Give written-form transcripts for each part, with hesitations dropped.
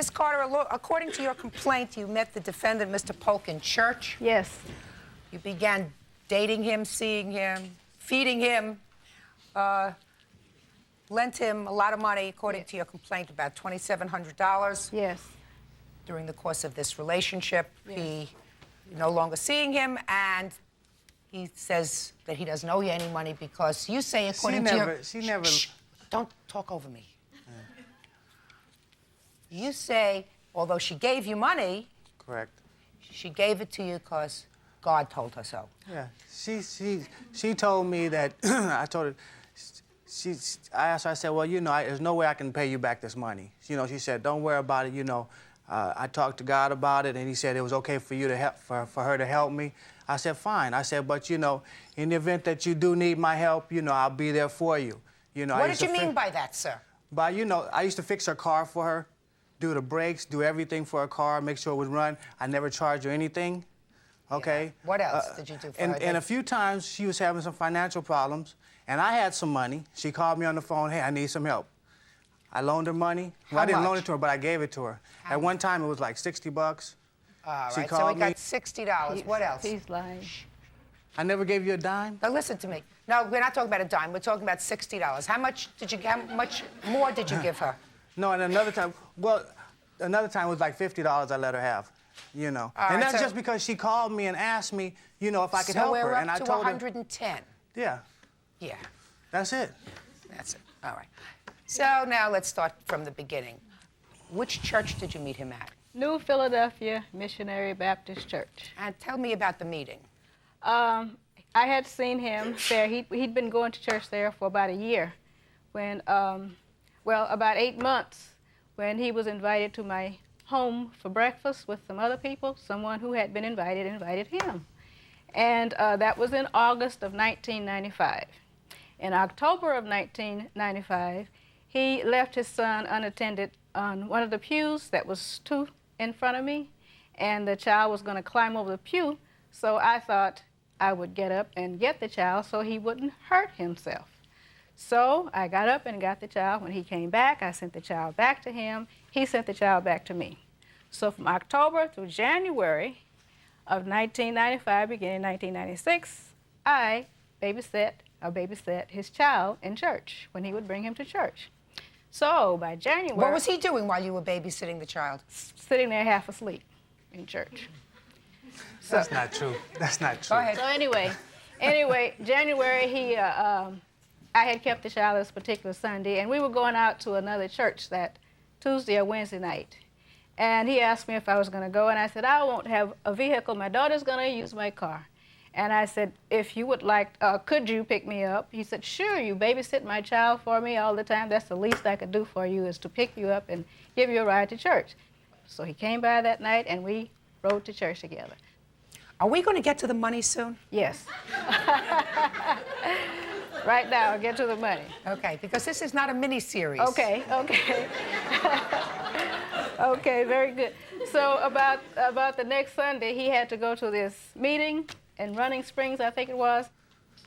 Ms. Carter, according to your complaint, you met the defendant, Mr. Polk, in church. Yes. You began dating him, seeing him, feeding him, lent him a lot of money, according to your complaint, about $2,700. Yes. During the course of this relationship, you're no longer seeing him, and he says that he doesn't owe you any money because you say, according to your... She never... Shh, don't talk over me. You say, although she gave you money... Correct. She gave it to you because God told her so. Yeah. She told me that... I told her... I asked her, I said, well, you know, there's no way I can pay you back this money. You know, she said, don't worry about it, you know. I talked to God about it, and he said it was okay for you to help, for her to help me. I said, fine. I said, but, you know, in the event that you do need my help, you know, I'll be there for you. You know, what did you mean by that, sir? By, you know, I used to fix her car for her, do the brakes, do everything for her car, make sure it would run. I never charged her anything, okay? Yeah. What else did you do for her? And a few times she was having some financial problems, and I had some money. She called me on the phone, hey, I need some help. I loaned her money. Well, I didn't loan it to her, but I gave it to her. At one time, it was like $60. All right, she so called we got $60. What else? He's lying. I never gave you a dime? Now listen to me. No, we're not talking about a dime. We're talking about $60. How much more did you give her? No, and another time, well, another time was like $50 I let her have, you know. And that's just because she called me and asked me, you know, if I could help her. And I told her. So we're up to 110. Yeah. Yeah. That's it. That's it. All right. So now let's start from the beginning. Which church did you meet him at? New Philadelphia Missionary Baptist Church. And tell me about the meeting. I had seen him there. He'd been going to church there for about a year when, well, about 8 months, when he was invited to my home for breakfast with some other people. Someone who had been invited him. And that was in August of 1995. In October of 1995, he left his son unattended on one of the pews that was 2 in front of me, and the child was going to climb over the pew, so I thought I would get up and get the child so he wouldn't hurt himself. So I got up and got the child. When he came back, I sent the child back to him. He sent the child back to me. So from October through January of 1995, beginning 1996, I babysat his child in church when he would bring him to church. So by January... What was he doing while you were babysitting the child? Sitting there half asleep in church. So, that's not true. That's not true. Go ahead. So anyway, January, I had kept the child this particular Sunday, and we were going out to another church that Tuesday or Wednesday night. And he asked me if I was going to go, and I said, I won't have a vehicle. My daughter's going to use my car. And I said, if you would like, could you pick me up? He said, sure, you babysit my child for me all the time. That's the least I could do for you is to pick you up and give you a ride to church. So he came by that night, and we rode to church together. Are we going to get to the money soon? Yes. Right now, get to the money. Okay, because this is not a mini-series. Okay. Okay, very good. So about the next Sunday, he had to go to this meeting in Running Springs, I think it was.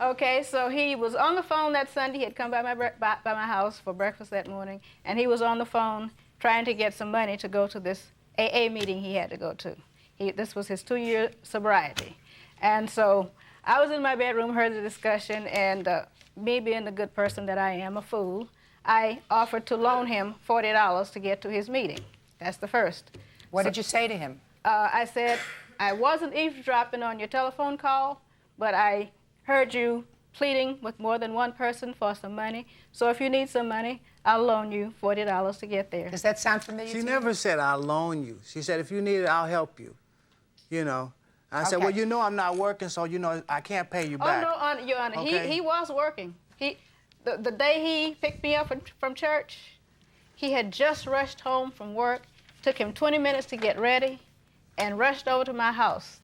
Okay, so he was on the phone that Sunday. He had come by my house for breakfast that morning, and he was on the phone trying to get some money to go to this AA meeting he had to go to. This was his 2-year sobriety. And so I was in my bedroom, heard the discussion, and me being the good person that I am, a fool, I offered to loan him $40 to get to his meeting. That's the first. What did you say to him? I said, I wasn't eavesdropping on your telephone call, but I heard you pleading with more than one person for some money. So if you need some money, I'll loan you $40 to get there. Does that sound familiar to you? She never said, I'll loan you. She said, if you need it, I'll help you. You know. I said, well, you know I'm not working, so, you know, I can't pay you back. Oh, no, Your Honor, okay. he was working. The day he picked me up from church, he had just rushed home from work, took him 20 minutes to get ready, and rushed over to my house.